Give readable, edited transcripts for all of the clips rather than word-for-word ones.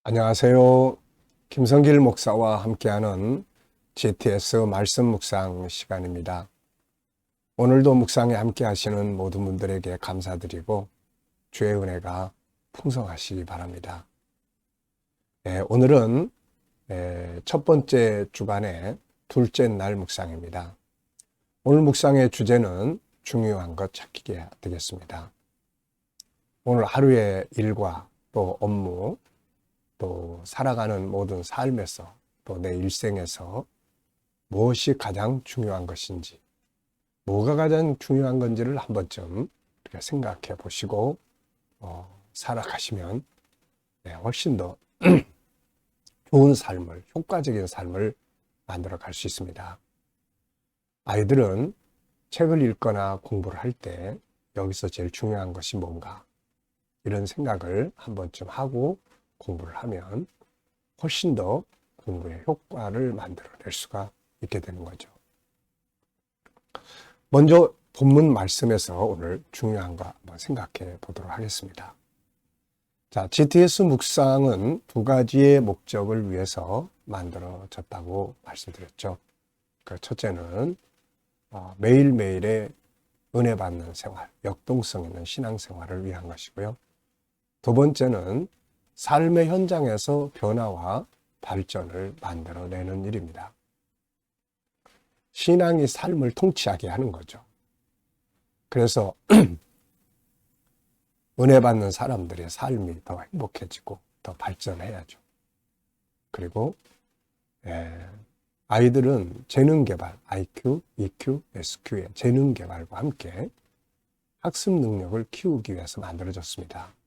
안녕하세요. 김성길 목사와 함께하는 GTS 말씀 묵상 시간입니다. 오늘도 묵상에 함께 하시는 모든 분들에게 감사드리고 주의 은혜가 풍성하시기 바랍니다. 오늘은 첫 번째 주간의 둘째 날 묵상입니다. 오늘 묵상의 주제는 중요한 것 찾기가 되겠습니다. 오늘 하루의 일과 또 업무 또 살아가는 모든 삶에서 또 내 일생에서 무엇이 가장 중요한 것인지, 뭐가 가장 중요한 건지를 한 번쯤 우리가 생각해 보시고 살아가시면 훨씬 더 좋은 삶을, 효과적인 삶을 만들어 갈 수 있습니다. 아이들은 책을 읽거나 공부를 할 때 여기서 제일 중요한 것이 뭔가, 이런 생각을 한 번쯤 하고 공부를 하면 훨씬 더 공부의 효과를 만들어낼 수가 있게 되는 거죠. 먼저 본문 말씀에서 오늘 중요한 거 한번 생각해 보도록 하겠습니다. 자, GTS 묵상은 두 가지의 목적을 위해서 만들어졌다고 말씀드렸죠. 그 첫째는 매일매일의 은혜 받는 생활, 역동성 있는 신앙생활을 위한 것이고요. 두 번째는 삶의 현장에서 변화와 발전을 만들어내는 일입니다. 신앙이 삶을 통치하게 하는 거죠. 그래서 은혜 받는 사람들의 삶이 더 행복해지고 더 발전해야죠. 그리고 아이들은 재능 개발, IQ, EQ, SQ의 재능 개발과 함께 학습 능력을 키우기 위해서 만들어졌습니다.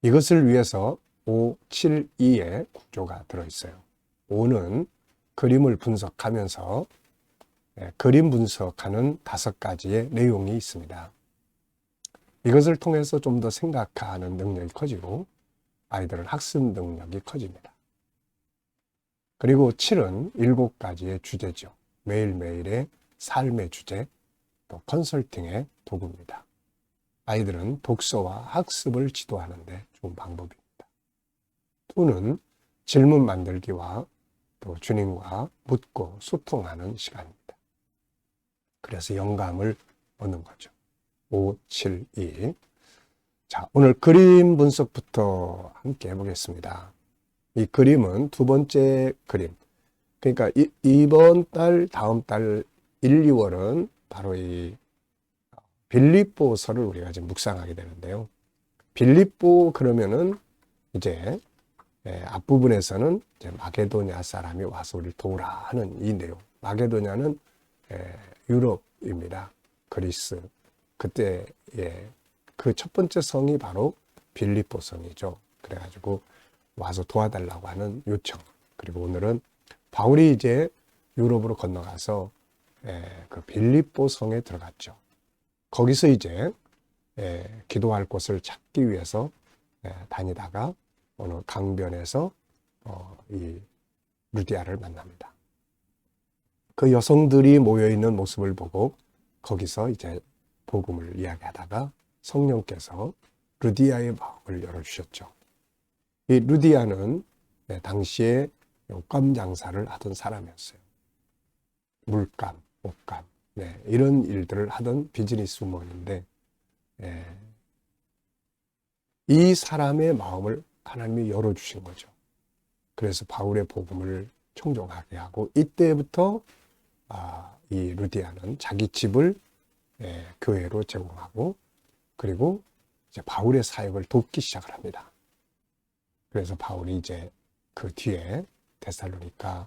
이것을 위해서 5, 7, 2의 구조가 들어있어요. 5는 그림을 분석하면서 그림 분석하는 5가지의 내용이 있습니다. 이것을 통해서 좀 더 생각하는 능력이 커지고 아이들은 학습 능력이 커집니다. 그리고 7은 7가지의 주제죠. 매일매일의 삶의 주제, 또 컨설팅의 도구입니다. 아이들은 독서와 학습을 지도하는 데 좋은 방법입니다. 2는 질문 만들기와 또 주님과 묻고 소통하는 시간입니다. 그래서 영감을 얻는 거죠. 5, 7, 2. 자, 오늘 그림 분석부터 함께 해보겠습니다. 이 그림은 두 번째 그림. 그러니까 이번 달, 다음 달 1, 2월은 바로 이 빌립보서를 우리가 지금 묵상하게 되는데요. 빌립보 그러면은 이제 앞부분에서는 이제 마게도냐 사람이 와서 우리를 도우라 하는 이 내용. 마게도냐는 유럽입니다. 그리스. 그때 그 첫 번째 성이 바로 빌립보 성이죠. 그래가지고 와서 도와달라고 하는 요청. 그리고 오늘은 바울이 이제 유럽으로 건너가서 그 빌립보 성에 들어갔죠. 거기서 이제 기도할 곳을 찾기 위해서 다니다가 어느 강변에서 이 루디아를 만납니다. 그 여성들이 모여있는 모습을 보고 거기서 이제 복음을 이야기하다가 성령께서 루디아의 마음을 열어주셨죠. 이 루디아는 당시에 옷감 장사를 하던 사람이었어요. 물감, 옷감, 이런 일들을 하던 비즈니스 우먼인데 이 사람의 마음을 하나님이 열어주신 거죠. 그래서 바울의 복음을 청종하게 하고 이때부터 이 루디아는 자기 집을 교회로 제공하고 그리고 이제 바울의 사역을 돕기 시작을 합니다. 그래서 바울이 이제 그 뒤에 데살로니가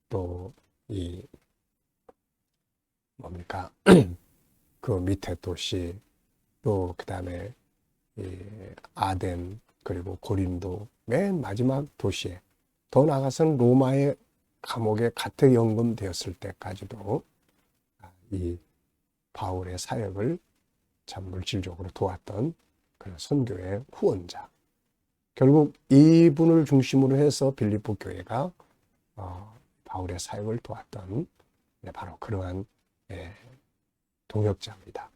또 이 뭡니까 그 밑에 도시 또 그 다음에 아덴 그리고 고린도 맨 마지막 도시에 더 나아가서는 로마의 감옥에 가택 연금되었을 때까지도 이 바울의 사역을 참 물질적으로 도왔던 그런 선교의 후원자. 결국 이분을 중심으로 해서 빌립보 교회가 바울의 사역을 도왔던 바로 그러한 동역자입니다.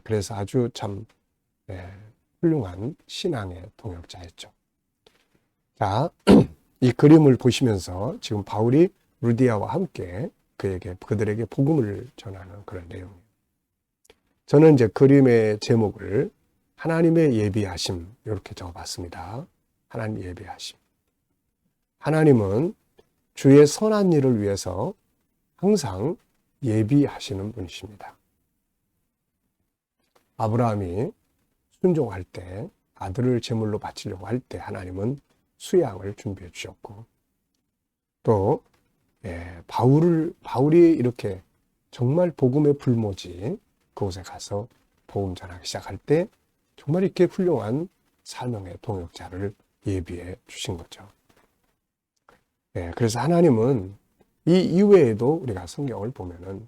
그래서 아주 참 훌륭한 신앙의 동역자였죠. 자, 이 그림을 보시면서 지금 바울이 루디아와 함께 그들에게 복음을 전하는 그런 내용이에요. 저는 이제 그림의 제목을 하나님의 예비하심 이렇게 적어봤습니다. 하나님 예비하심. 하나님은 주의 선한 일을 위해서 항상 예비하시는 분이십니다. 아브라함이 순종할 때 아들을 제물로 바치려고 할 때 하나님은 수양을 준비해 주셨고, 또 바울이 이렇게 정말 복음의 불모지 그곳에 가서 복음 전하기 시작할 때 정말 이렇게 훌륭한 사명의 동역자를 예비해 주신 거죠. 그래서 하나님은 이 이외에도 우리가 성경을 보면은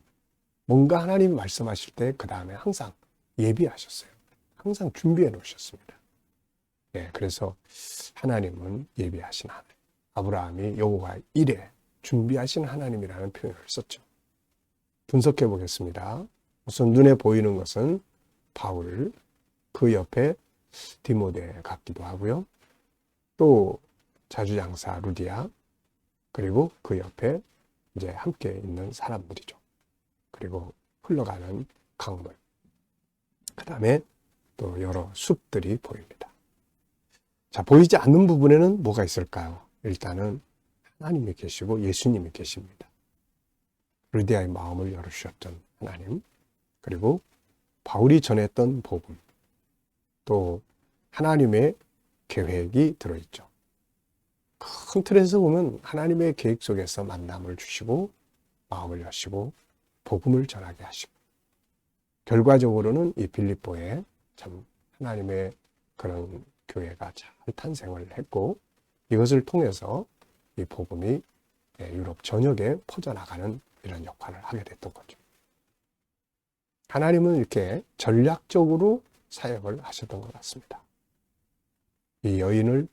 뭔가 하나님이 말씀하실 때 그 다음에 항상 예비하셨어요. 항상 준비해 놓으셨습니다. 그래서 하나님은 예비하신 하나님. 아브라함이 여호와 이레 준비하신 하나님이라는 표현을 썼죠. 분석해 보겠습니다. 우선 눈에 보이는 것은 바울, 그 옆에 디모데 같기도 하고요. 또 자주장사 루디아, 그리고 그 옆에 이제 함께 있는 사람들이죠. 그리고 흘러가는 강물. 그 다음에 또 여러 숲들이 보입니다. 자, 보이지 않는 부분에는 뭐가 있을까요? 일단은 하나님이 계시고 예수님이 계십니다. 루디아의 마음을 열어주셨던 하나님, 그리고 바울이 전했던 복음, 또 하나님의 계획이 들어있죠. 큰 틀에서 보면 하나님의 계획 속에서 만남을 주시고 마음을 여시고 복음을 전하게 하시고, 결과적으로는 이 빌립보에 참 하나님의 그런 교회가 잘 탄생을 했고, 이것을 통해서 이 복음이 유럽 전역에 퍼져나가는 이런 역할을 하게 됐던 거죠. 하나님은 이렇게 전략적으로 사역을 하셨던 것 같습니다. 이 여인을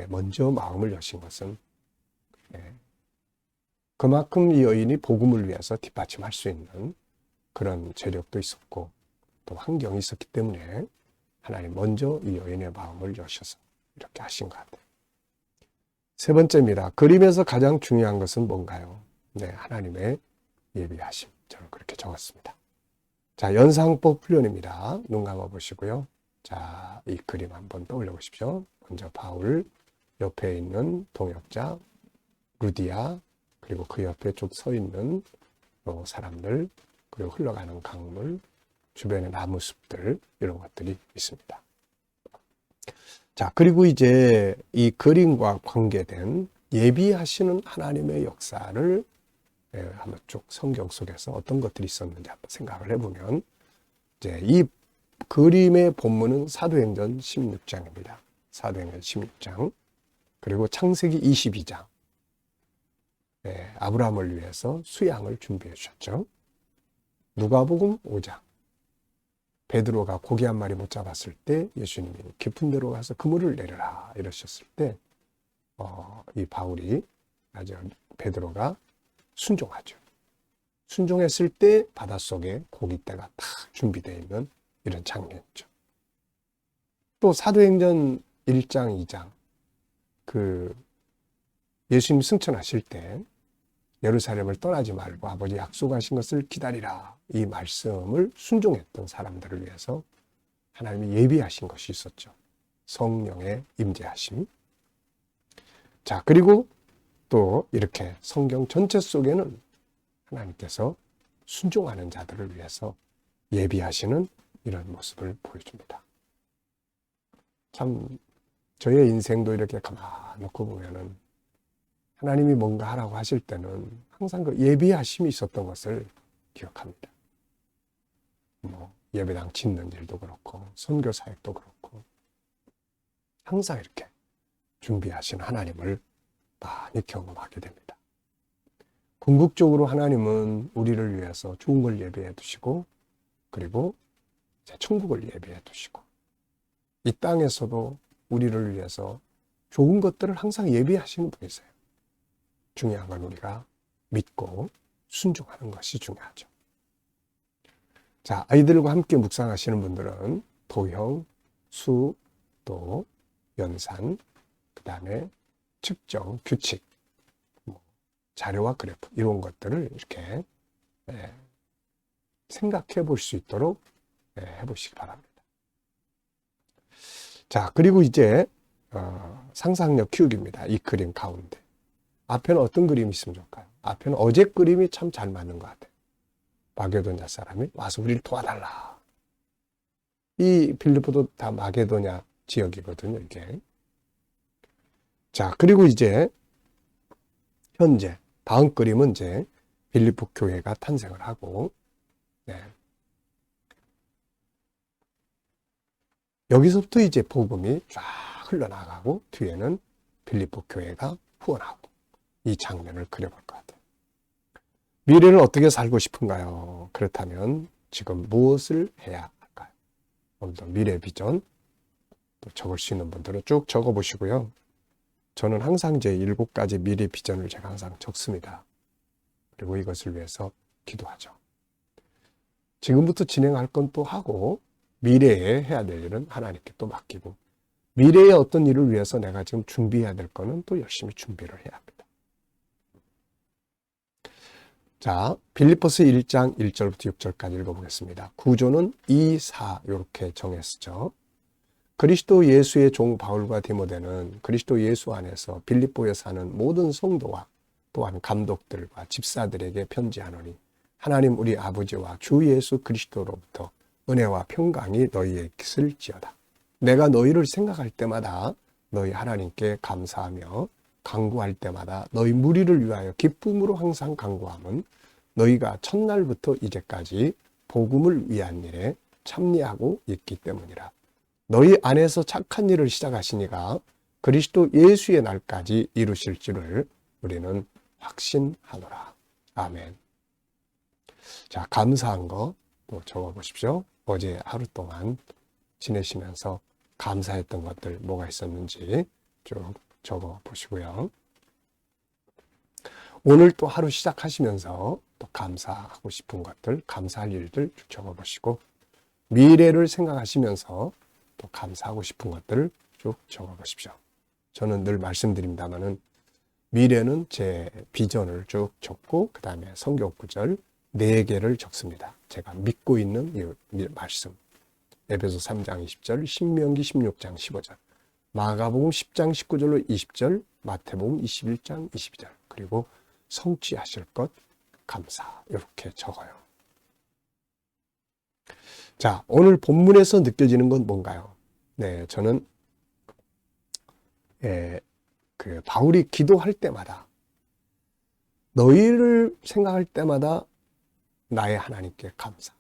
먼저 마음을 여신 것은 그만큼 이 여인이 복음을 위해서 뒷받침할 수 있는 그런 재력도 있었고 또 환경이 있었기 때문에 하나님 먼저 이 여인의 마음을 여셔서 이렇게 하신 것 같아요. 세 번째입니다. 그림에서 가장 중요한 것은 뭔가요? 하나님의 예비하심. 저는 그렇게 적었습니다. 자, 연상법 훈련입니다. 눈 감아 보시고요. 자, 이 그림 한번 떠올려 보십시오. 먼저 바울, 옆에 있는 동역자 루디아, 그리고 그 옆에 쭉 서 있는 사람들, 그리고 흘러가는 강물, 주변의 나무숲들, 이런 것들이 있습니다. 자, 그리고 이제 이 그림과 관계된 예비하시는 하나님의 역사를 한번 쭉 성경 속에서 어떤 것들이 있었는지 한번 생각을 해보면, 이제 이 그림의 본문은 사도행전 16장입니다. 사도행전 16장. 그리고 창세기 22장. 아브라함을 위해서 수양을 준비해 주셨죠. 누가복음 5장. 베드로가 고기 한 마리 못 잡았을 때 예수님이 깊은 데로 가서 그물을 내려라 이러셨을 때 이 바울이 베드로가 순종하죠. 순종했을 때 바닷속에 고깃대가 다 준비되어 있는 이런 장면이죠. 또 사도행전 1장, 2장 예수님 승천하실 때 예루살렘을 떠나지 말고 아버지 약속하신 것을 기다리라. 이 말씀을 순종했던 사람들을 위해서 하나님이 예비하신 것이 있었죠. 성령의 임재하심. 자, 그리고 또 이렇게 성경 전체 속에는 하나님께서 순종하는 자들을 위해서 예비하시는 이런 모습을 보여줍니다. 참 저의 인생도 이렇게 가만 놓고 보면은 하나님이 뭔가 하라고 하실 때는 항상 그 예비하심이 있었던 것을 기억합니다. 예배당 짓는 일도 그렇고 선교 사역도 그렇고 항상 이렇게 준비하신 하나님을 많이 경험하게 됩니다. 궁극적으로 하나님은 우리를 위해서 좋은 걸 예비해 두시고, 그리고 천국을 예비해 두시고, 이 땅에서도 우리를 위해서 좋은 것들을 항상 예비하시는 분이세요. 중요한 건 우리가 믿고 순종하는 것이 중요하죠. 자, 아이들과 함께 묵상하시는 분들은 도형, 수, 또 연산, 그 다음에 측정, 규칙, 자료와 그래프 이런 것들을 이렇게 생각해 볼 수 있도록 해보시기 바랍니다. 자, 그리고 이제 상상력 키우기입니다. 이 그림 가운데. 앞에는 어떤 그림이 있으면 좋을까요? 앞에는 어제 그림이 참 잘 맞는 것 같아요. 마게도냐 사람이 와서 우리를 도와달라. 이 빌립보도 다 마게도냐 지역이거든요, 이게. 자, 그리고 이제 현재 다음 그림은 이제 빌립보 교회가 탄생을 하고, 여기서부터 이제 복음이 쫙 흘러나가고 뒤에는 빌립보 교회가 후원하고 이 장면을 그려볼 것 같아요. 미래를 어떻게 살고 싶은가요? 그렇다면 지금 무엇을 해야 할까요? 오늘도 미래 비전 또 적을 수 있는 분들은 쭉 적어보시고요. 저는 항상 제 7가지 미래 비전을 제가 항상 적습니다. 그리고 이것을 위해서 기도하죠. 지금부터 진행할 건 또 하고 미래에 해야 될 일은 하나님께 또 맡기고 미래의 어떤 일을 위해서 내가 지금 준비해야 될 거는 또 열심히 준비를 해야 합니다. 자, 빌립보서 1장 1절부터 6절까지 읽어보겠습니다. 구조는 2, 4 이렇게 정했죠. 그리스도 예수의 종 바울과 디모데는 그리스도 예수 안에서 빌립보에 사는 모든 성도와 또한 감독들과 집사들에게 편지하노니 하나님 우리 아버지와 주 예수 그리스도로부터 은혜와 평강이 너희에게 있을지어다. 내가 너희를 생각할 때마다 너희 하나님께 감사하며 간구할 때마다 너희 무리를 위하여 기쁨으로 항상 간구함은 너희가 첫날부터 이제까지 복음을 위한 일에 참여하고 있기 때문이라. 너희 안에서 착한 일을 시작하시니가 그리스도 예수의 날까지 이루실 줄을 우리는 확신하노라. 아멘. 자, 감사한 거 또 적어보십시오. 어제 하루 동안 지내시면서 감사했던 것들 뭐가 있었는지 쭉 적어보시고요. 오늘 또 하루 시작하시면서 또 감사하고 싶은 것들, 감사할 일들 쭉 적어보시고 미래를 생각하시면서 또 감사하고 싶은 것들을 쭉 적어보십시오. 저는 늘 말씀드립니다마는 미래는 제 비전을 쭉 적고 그 다음에 성경 구절 4개를 적습니다. 제가 믿고 있는 이 말씀. 에베소 3장 20절, 신명기 16장 15절, 마가복음 10장 19절로 20절, 마태복음 21장 22절, 그리고 성취하실 것 감사 이렇게 적어요. 자, 오늘 본문에서 느껴지는 건 뭔가요? 네, 저는 바울이 기도할 때마다 너희를 생각할 때마다 나의 하나님께 감사.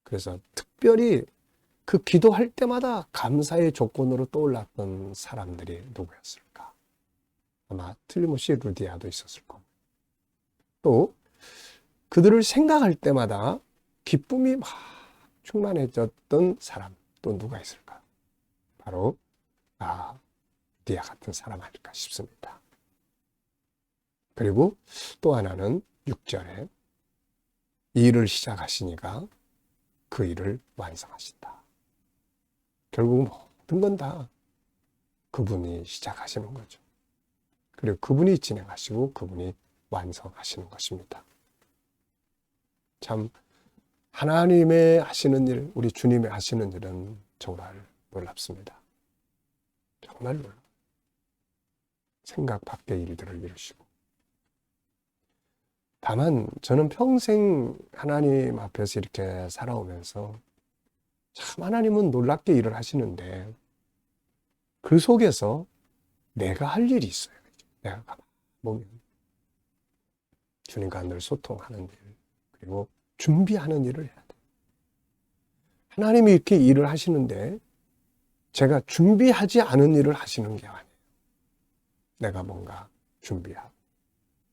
그래서 특별히 그 기도할 때마다 감사의 조건으로 떠올랐던 사람들이 누구였을까? 아마 틀림없이 루디아도 있었을 겁니다. 또 그들을 생각할 때마다 기쁨이 막 충만해졌던 사람 또 누가 있을까? 바로 루디아 같은 사람 아닐까 싶습니다. 그리고 또 하나는 6절에 일을 시작하시니까 그 일을 완성하신다. 결국 모든 건 다 그분이 시작하시는 거죠. 그리고 그분이 진행하시고 그분이 완성하시는 것입니다. 참 하나님의 하시는 일, 우리 주님의 하시는 일은 정말 놀랍습니다. 정말 놀랍습니다. 생각 밖의 일들을 이루시고. 다만 저는 평생 하나님 앞에서 이렇게 살아오면서 참 하나님은 놀랍게 일을 하시는데 그 속에서 내가 할 일이 있어요. 내가 가만 보면 주님과 늘 소통하는 일, 그리고 준비하는 일을 해야 돼. 하나님이 이렇게 일을 하시는데 제가 준비하지 않은 일을 하시는 게 아니에요. 내가 뭔가 준비하고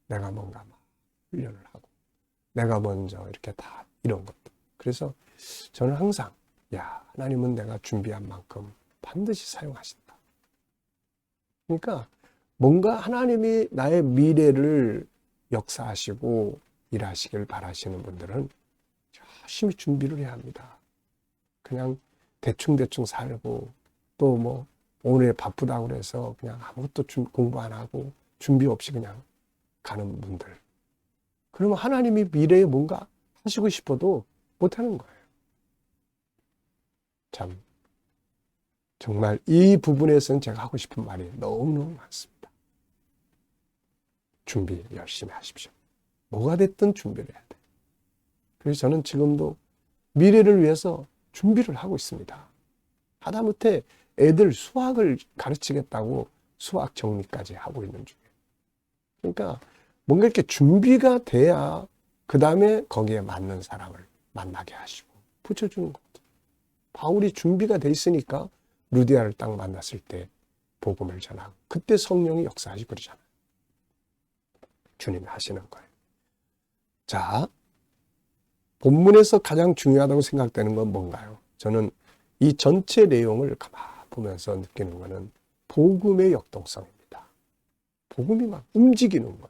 내가 뭔가 훈련을 하고 내가 먼저 이렇게 다 이런 것들. 그래서 저는 항상 하나님은 내가 준비한 만큼 반드시 사용하신다. 그러니까 뭔가 하나님이 나의 미래를 역사하시고 일하시길 바라시는 분들은 열심히 준비를 해야 합니다. 그냥 대충대충 살고 또 뭐 오늘에 바쁘다고 그래서 그냥 아무것도 공부 안 하고 준비 없이 그냥 가는 분들. 그러면 하나님이 미래에 뭔가 하시고 싶어도 못하는 거예요. 참 정말 이 부분에서는 제가 하고 싶은 말이 너무너무 많습니다. 준비 열심히 하십시오. 뭐가 됐든 준비를 해야 돼요. 그래서 저는 지금도 미래를 위해서 준비를 하고 있습니다. 하다못해 애들 수학을 가르치겠다고 수학 정리까지 하고 있는 중이에요. 그러니까 뭔가 이렇게 준비가 돼야 그 다음에 거기에 맞는 사람을 만나게 하시고 붙여주는 거죠. 바울이 준비가 돼 있으니까 루디아를 딱 만났을 때 복음을 전하고 그때 성령이 역사하시고 그러잖아요. 주님이 하시는 거예요. 자, 본문에서 가장 중요하다고 생각되는 건 뭔가요? 저는 이 전체 내용을 가만히 보면서 느끼는 것은 복음의 역동성입니다. 복음이 막 움직이는 거예요.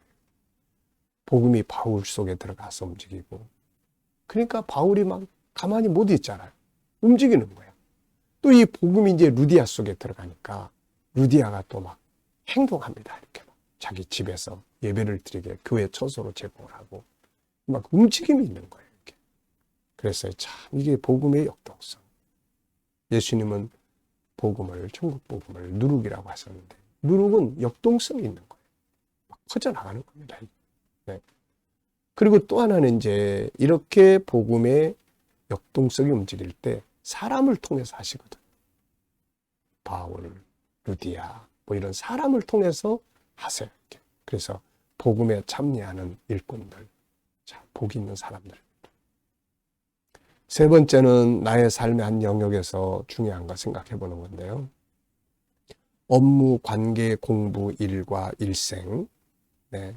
복음이 바울 속에 들어가서 움직이고 그러니까 바울이 막 가만히 못 있잖아요. 움직이는 거예요. 또 이 복음이 이제 루디아 속에 들어가니까 루디아가 또 막 행동합니다. 이렇게 막 자기 집에서 예배를 드리게 교회 처소로 제공을 하고 막 움직임이 있는 거예요. 이렇게. 그래서 참 이게 복음의 역동성. 예수님은 복음을 천국 복음을 누룩이라고 하셨는데 누룩은 역동성이 있는 거예요. 막 퍼져나가는 겁니다. 네. 그리고 또 하나는 이제 이렇게 복음의 역동성이 움직일 때 사람을 통해서 하시거든. 바울, 루디아 뭐 이런 사람을 통해서 하세요. 이렇게. 그래서 복음에 참여하는 일꾼들, 자, 복 있는 사람들. 세 번째는 나의 삶의 한 영역에서 중요한 거 생각해 보는 건데요. 업무, 관계, 공부, 일과 일생. 네.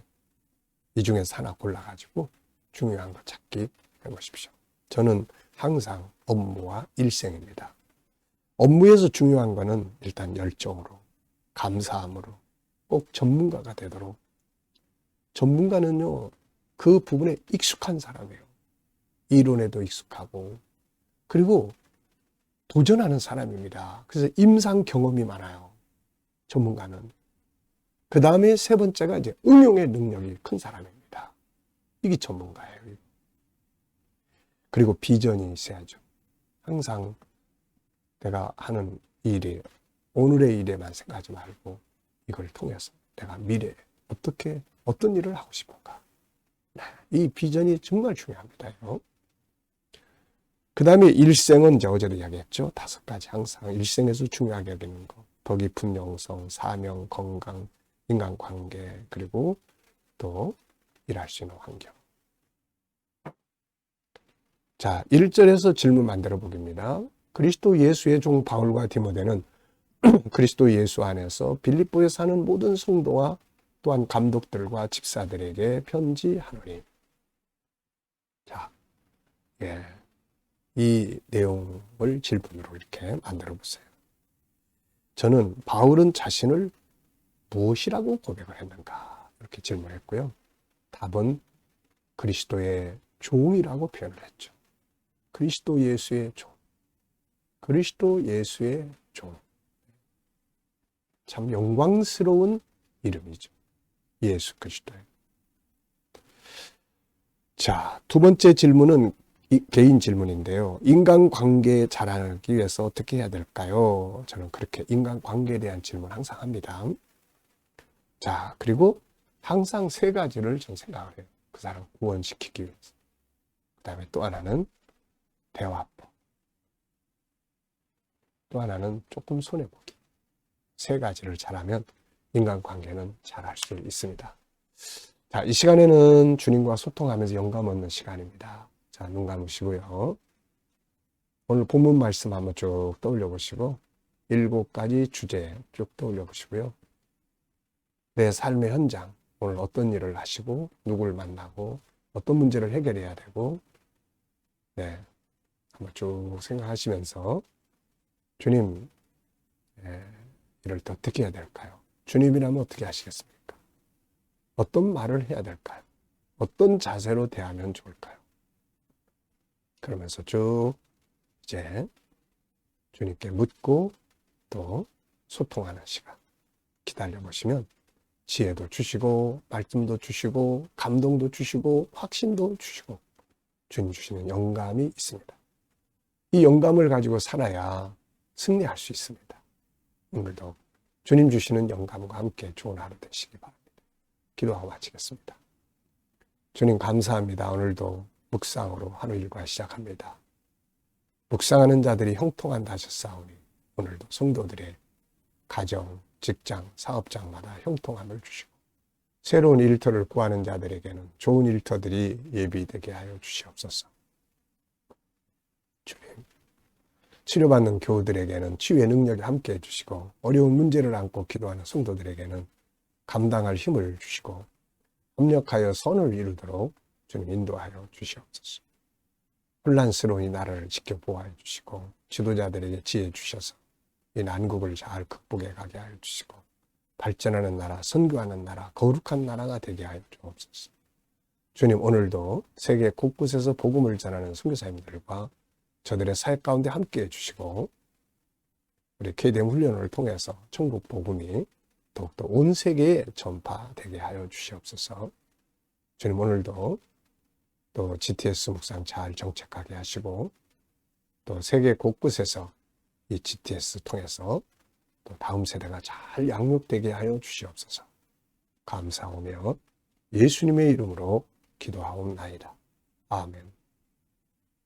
이 중에서 하나 골라가지고 중요한 거 찾기 해보십시오. 저는 항상 업무와 일생입니다. 업무에서 중요한 거는 일단 열정으로, 감사함으로 꼭 전문가가 되도록. 전문가는요, 그 부분에 익숙한 사람이에요. 이론에도 익숙하고, 그리고 도전하는 사람입니다. 그래서 임상 경험이 많아요. 전문가는. 그 다음에 세 번째가 이제 응용의 능력이 큰 사람입니다. 이게 전문가예요. 그리고 비전이 있어야죠. 항상 내가 하는 일이 오늘의 일에만 생각하지 말고 이걸 통해서 내가 미래에 어떻게 어떤 일을 하고 싶은가. 이 비전이 정말 중요합니다. 그 다음에 일생은 이제 어제도 이야기했죠. 5가지 항상 일생에서 중요하게 여기는 거. 더 깊은 영성, 사명, 건강, 인간관계, 그리고 또 일할 수 있는 환경. 자, 1절에서 질문 만들어 보깁니다. 그리스도 예수의 종 바울과 디모데는 그리스도 예수 안에서 빌립보에 사는 모든 성도와 또한 감독들과 집사들에게 편지하노니. 자, 예, 이 내용을 질문으로 이렇게 만들어 보세요. 저는 바울은 자신을 무엇이라고 고백을 했는가 이렇게 질문했고요. 답은 그리스도의 종이라고 표현을 했죠. 그리스도 예수의 종. 그리스도 예수의 종. 참 영광스러운 이름이죠. 예수 그리스도의. 자, 두 번째 질문은 개인 질문인데요. 인간관계에 자라기 위해서 어떻게 해야 될까요? 저는 그렇게 인간관계에 대한 질문 항상 합니다. 자, 그리고 항상 3가지를 전 생각을 해요. 그 사람 구원시키기 위해서. 그 다음에 또 하나는 대화법. 또 하나는 조금 손해보기. 3가지를 잘하면 인간관계는 잘할 수 있습니다. 자, 이 시간에는 주님과 소통하면서 영감 얻는 시간입니다. 자, 눈 감으시고요. 오늘 본문 말씀 한번 쭉 떠올려 보시고 7가지 주제 쭉 떠올려 보시고요. 내 삶의 현장, 오늘 어떤 일을 하시고 누구를 만나고 어떤 문제를 해결해야 되고 네, 한번 쭉 생각하시면서 주님, 이럴 때 어떻게 해야 될까요? 주님이라면 어떻게 하시겠습니까? 어떤 말을 해야 될까요? 어떤 자세로 대하면 좋을까요? 그러면서 쭉 이제 주님께 묻고 또 소통하는 시간 기다려 보시면 지혜도 주시고 말씀도 주시고 감동도 주시고 확신도 주시고 주님 주시는 영감이 있습니다. 이 영감을 가지고 살아야 승리할 수 있습니다. 오늘도 주님 주시는 영감과 함께 좋은 하루 되시기 바랍니다. 기도하고 마치겠습니다. 주님 감사합니다. 오늘도 묵상으로 하루 일과 시작합니다. 묵상하는 자들이 형통한다 하셨사오니 오늘도 성도들의 가정, 직장, 사업장마다 형통함을 주시고 새로운 일터를 구하는 자들에게는 좋은 일터들이 예비되게 하여 주시옵소서. 주님, 치료받는 교우들에게는 치유의 능력이 함께 해주시고 어려운 문제를 안고 기도하는 성도들에게는 감당할 힘을 주시고 협력하여 선을 이루도록 주님 인도하여 주시옵소서. 혼란스러운 이 나라를 지켜보아해 주시고 지도자들에게 지혜 주셔서 이 난국을 잘 극복해 가게 하여 주시고 발전하는 나라, 선교하는 나라, 거룩한 나라가 되게 하여 주옵소서. 주님 오늘도 세계 곳곳에서 복음을 전하는 선교사님들과 저들의 사역 가운데 함께해 주시고 우리 KDM 훈련을 통해서 천국 복음이 더욱더 온 세계에 전파되게 하여 주시옵소서. 주님 오늘도 또 GTS 묵상 잘 정착하게 하시고 또 세계 곳곳에서 이 GTS 통해서 또 다음 세대가 잘 양육되게 하여 주시옵소서. 감사하며 예수님의 이름으로 기도하옵나이다. 아멘.